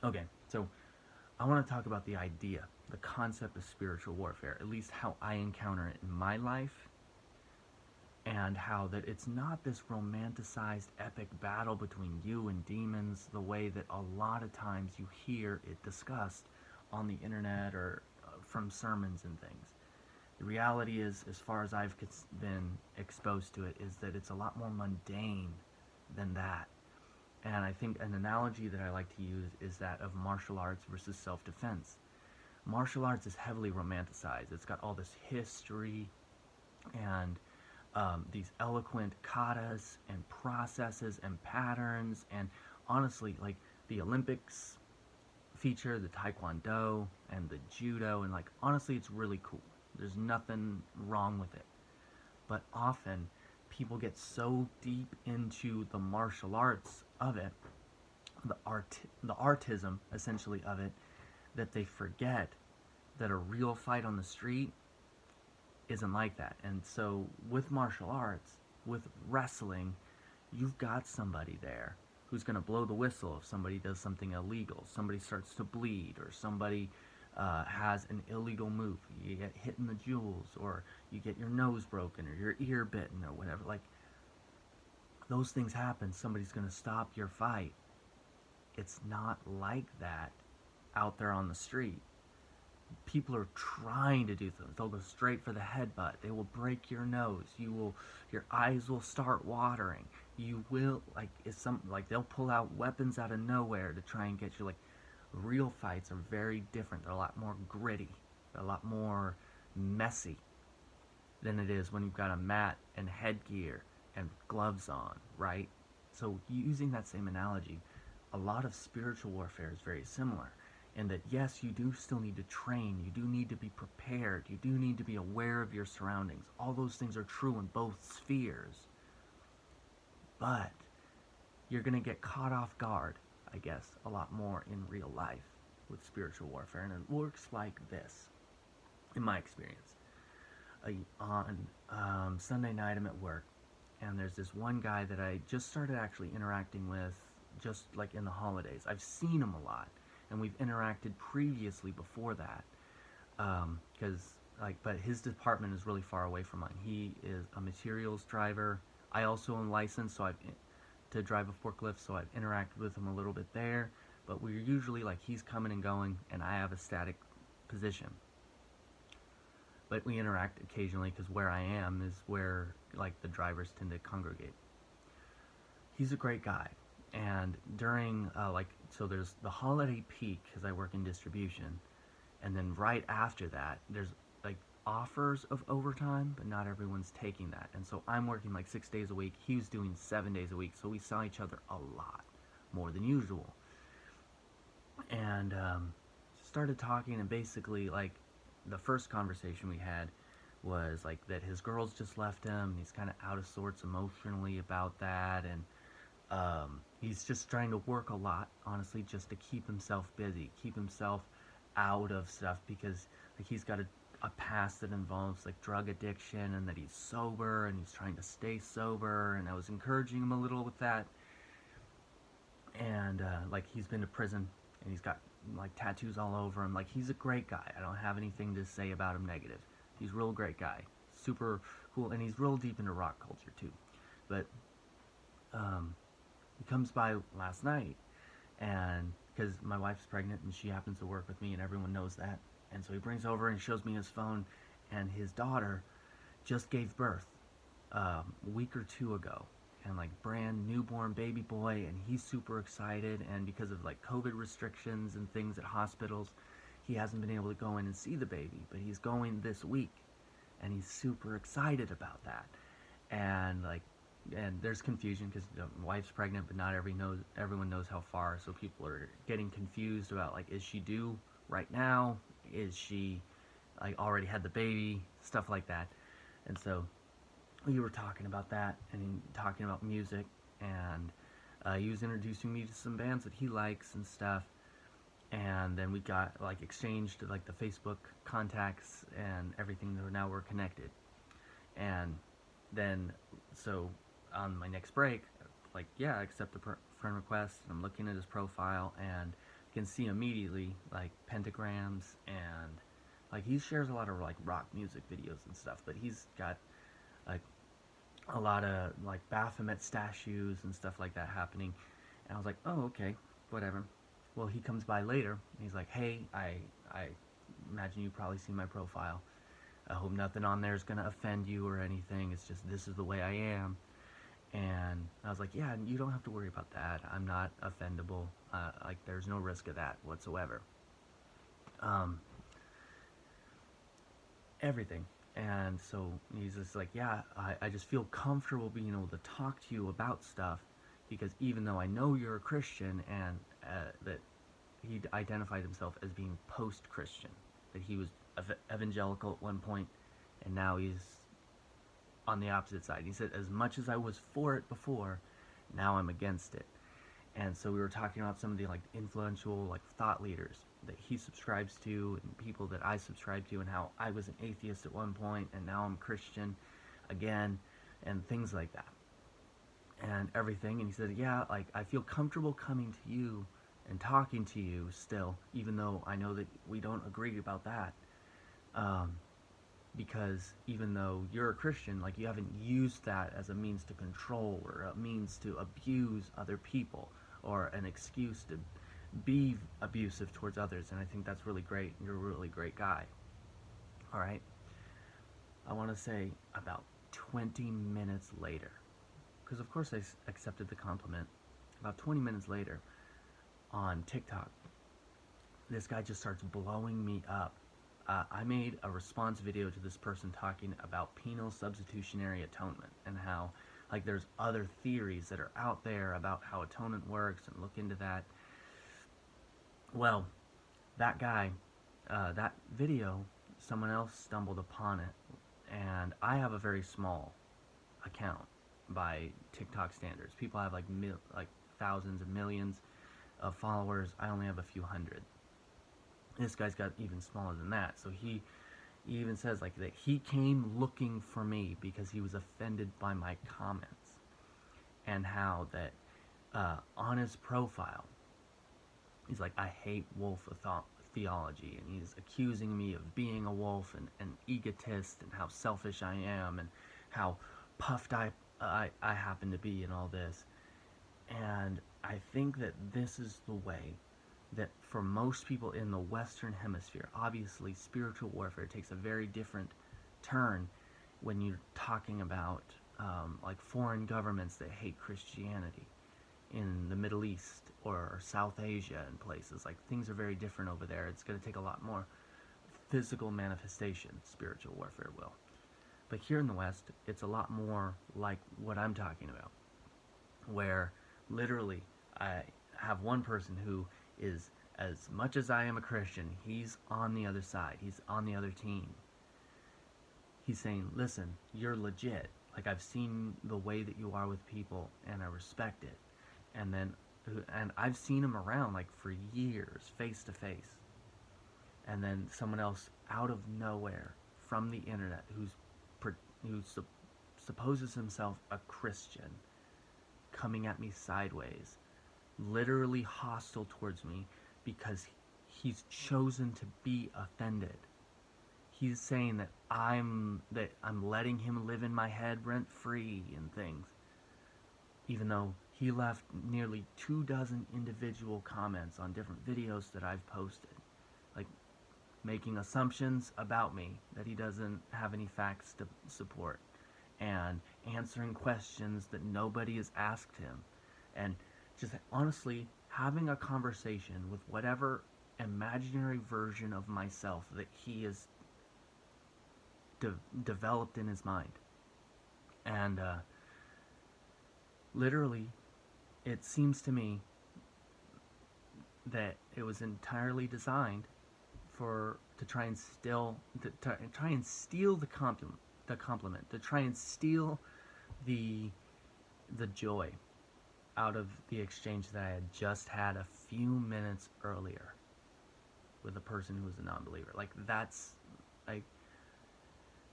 Okay, so I want to talk about the idea, the concept of spiritual warfare, at least how I encounter it in my life, and how that it's not this romanticized epic battle between you and demons the way that a lot of times you hear it discussed on the internet or from sermons and things. The reality is, as far as I've been exposed to it, is that it's a lot more mundane than that. And I think an analogy that I like to use is that of martial arts versus self defense. Martial arts is heavily romanticized. It's got all this history and these eloquent katas and processes and patterns. And honestly, like the Olympics feature the taekwondo and the judo, and like honestly, it's really cool. There's nothing wrong with it. But often, people get so deep into the martial arts of it, the artism essentially of it, that they forget that a real fight on the street isn't like that. And so with martial arts, with wrestling, you've got somebody there who's going to blow the whistle if somebody does something illegal, somebody starts to bleed, or somebody has an illegal move. You get hit in the jewels, or you get your nose broken, or your ear bitten, or whatever. Like, those things happen. Somebody's going to stop your fight. It's not like that out there on the street. People are trying to do things. They'll go straight for the headbutt. They will break your nose. Your eyes will start watering. You will, like, it's some, like, they'll pull out weapons out of nowhere to try and get you. Like, real fights are very different. They're a lot more gritty. They're a lot more messy than it is when you've got a mat and headgear and gloves on, right? So, using that same analogy, a lot of spiritual warfare is very similar. And that, yes, you do still need to train, you do need to be prepared, you do need to be aware of your surroundings. All those things are true in both spheres. But you're going to get caught off guard, I guess, a lot more in real life with spiritual warfare. And it works like this, in my experience. On Sunday night, I'm at work, and there's this one guy that I just started actually interacting with just like in the holidays. I've seen him a lot, and we've interacted previously before that. Because but his department is really far away from mine. He is a materials driver. I also am licensed, so I've to drive a forklift, so I've interacted with him a little bit there. But we're usually like he's coming and going, and I have a static position. But we interact occasionally because where I am is where like the drivers tend to congregate. He's a great guy, and during so there's the holiday peak because I work in distribution, and then right after that there's like offers of overtime, but not everyone's taking that. And so I'm working like 6 days a week. He was doing 7 days a week, so we saw each other a lot more than usual. And started talking, and basically like the first conversation we had was like that his girls just left him. He's kind of out of sorts emotionally about that, and he's just trying to work a lot, honestly, just to keep himself busy, keep himself out of stuff because like he's got a past that involves like drug addiction, and that he's sober and he's trying to stay sober. And I was encouraging him a little with that, and like he's been to prison and he's got like tattoos all over him. Like he's a great guy. I don't have anything to say about him negative. He's a real great guy, super cool, and he's real deep into rock culture too. But he comes by last night, and because my wife's pregnant and she happens to work with me, and everyone knows that, and so he brings over and shows me his phone, and his daughter just gave birth a week or two ago, and like brand newborn baby boy, and he's super excited. And because of like COVID restrictions and things at hospitals, he hasn't been able to go in and see the baby, but he's going this week, and he's super excited about that. And like, and there's confusion because the wife's pregnant, but not everyone knows how far. So people are getting confused about like, is she due right now? Is she like already had the baby? Stuff like that. And so we were talking about that and talking about music, and he was introducing me to some bands that he likes and stuff. And then we got like exchanged like the Facebook contacts and everything. Now we're connected. And then so on my next break, like, yeah, I accept the friend request, and I'm looking at his profile, and can see immediately like pentagrams, and like he shares a lot of like rock music videos and stuff, but he's got like a lot of like Baphomet statues and stuff like that happening. And I was like, oh, okay, whatever. Well, he comes by later and he's like, hey, I imagine you probably seen my profile. I hope nothing on there is gonna offend you or anything. It's just this is the way I am. And I was like, yeah, you don't have to worry about that. I'm not offendable. Like, there's no risk of that whatsoever. Um, Everything. And so he's just like, yeah, I just feel comfortable being able to talk to you about stuff because even though I know you're a Christian and that he identified himself as being post-Christian, that he was evangelical at one point and now he's on the opposite side. He said, as much as I was for it before, now I'm against it. And so we were talking about some of the like influential like thought leaders that he subscribes to and people that I subscribe to, and how I was an atheist at one point and now I'm Christian again, and things like that and everything. And he said, yeah, like I feel comfortable coming to you and talking to you still, even though I know that we don't agree about that. Um, because even though you're a Christian, like you haven't used that as a means to control or a means to abuse other people or an excuse to be abusive towards others. And I think that's really great. You're a really great guy. All right. I want to say about 20 minutes later, because of course I accepted the compliment. About 20 minutes later on TikTok, this guy just starts blowing me up. I made a response video to this person talking about penal substitutionary atonement and how like there's other theories that are out there about how atonement works, and look into that. Well, that guy, that video, someone else stumbled upon it, and I have a very small account by TikTok standards. People have like thousands and millions of followers. I only have a few hundred. This guy's got even smaller than that. So he even says like that he came looking for me because he was offended by my comments, and how that on his profile he's like, I hate wolf theology, and he's accusing me of being a wolf and an egotist and how selfish I am and how puffed I happen to be and all this. And I think that this is the way that for most people in the Western Hemisphere, obviously spiritual warfare takes a very different turn when you're talking about like foreign governments that hate Christianity in the Middle East or South Asia and places. Like things are very different over there. It's going to take a lot more physical manifestation, spiritual warfare will. But here in the West, it's a lot more like what I'm talking about, where literally I have one person who is, as much as I am a Christian, he's on the other side. He's on the other team. He's saying, listen, you're legit. Like, I've seen the way that you are with people, and I respect it. And I've seen him around, like, for years, face to face. And then someone else out of nowhere, from the internet, who supposes himself a Christian, coming at me sideways, literally hostile towards me because he's chosen to be offended. He's saying that I'm letting him live in my head rent free and things, even though he left nearly 24 individual comments on different videos that I've posted, like making assumptions about me that he doesn't have any facts to support, and answering questions that nobody has asked him, and just honestly having a conversation with whatever imaginary version of myself that he has developed in his mind. And literally, it seems to me that it was entirely designed to try and steal the compliment, to try and steal the joy out of the exchange that I had just had a few minutes earlier with a person who was a non-believer. Like, that's like,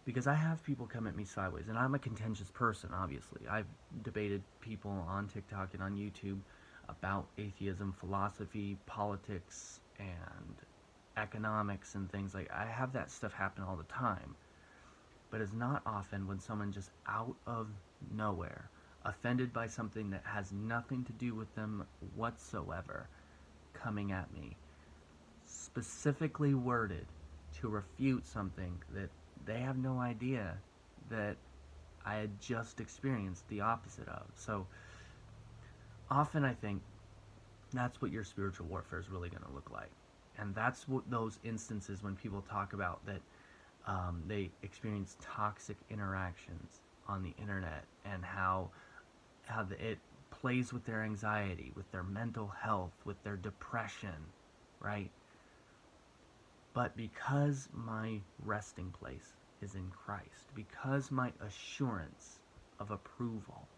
because I have people come at me sideways, and I'm a contentious person, obviously. I've debated people on TikTok and on YouTube about atheism, philosophy, politics, and economics and things like I have that stuff happen all the time. But it's not often when someone just out of nowhere, offended by something that has nothing to do with them whatsoever, coming at me, specifically worded to refute something that they have no idea that I had just experienced the opposite of. So often I think that's what your spiritual warfare is really going to look like. And that's what those instances when people talk about that they experience toxic interactions on the internet, and how it plays with their anxiety, with their mental health, with their depression, right? But because my resting place is in Christ, because my assurance of approval,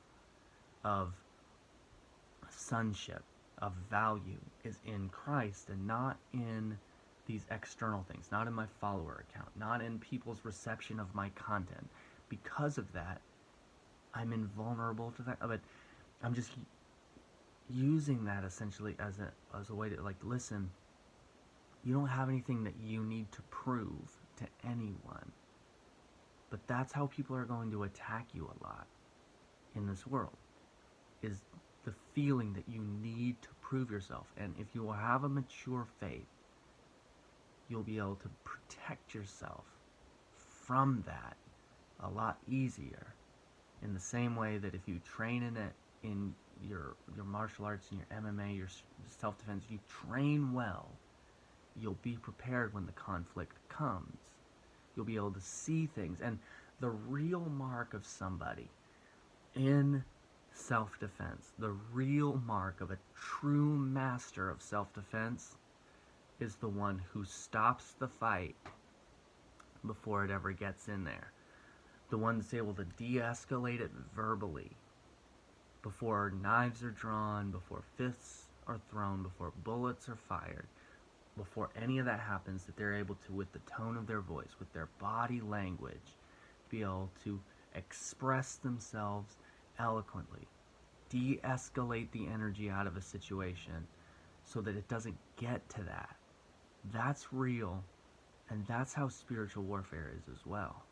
of sonship, of value is in Christ and not in these external things, not in my follower account, not in people's reception of my content. Because of that, I'm invulnerable to that. But I'm just using that essentially as a way to, like, listen, you don't have anything that you need to prove to anyone. But that's how people are going to attack you a lot in this world, is the feeling that you need to prove yourself. And if you will have a mature faith, you'll be able to protect yourself from that a lot easier. In the same way that if you train in it, in your martial arts, in your MMA, your self-defense, you train well, you'll be prepared when the conflict comes. You'll be able to see things. And the real mark of somebody in self-defense, the real mark of a true master of self-defense, is the one who stops the fight before it ever gets in there. The one that's able to de-escalate it verbally, before knives are drawn, before fists are thrown, before bullets are fired, before any of that happens, that they're able to, with the tone of their voice, with their body language, be able to express themselves eloquently, de-escalate the energy out of a situation so that it doesn't get to that. That's real, and that's how spiritual warfare is as well.